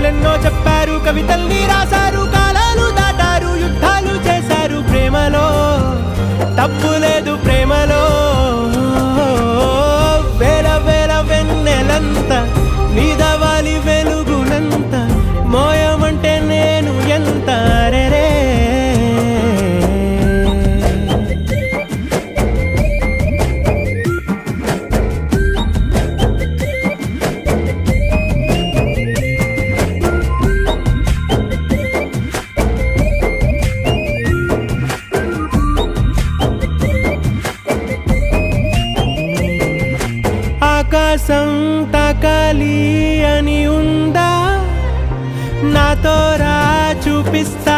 కథలెన్నో చెప్పారు, కవితల్ని రాశారు, కాలాలు దాటారు, యుద్ధాలు చేశారు. ప్రేమలో తప్పు లేదు, ప్రేమలో వేల వేల వెన్నెలంత నీదవాలి వెలుగునంత, మోయమంటే నేను ఎంత రే. ఆకాశం తాకాలి అని ఉందా, నాతో రా చూపిస్తా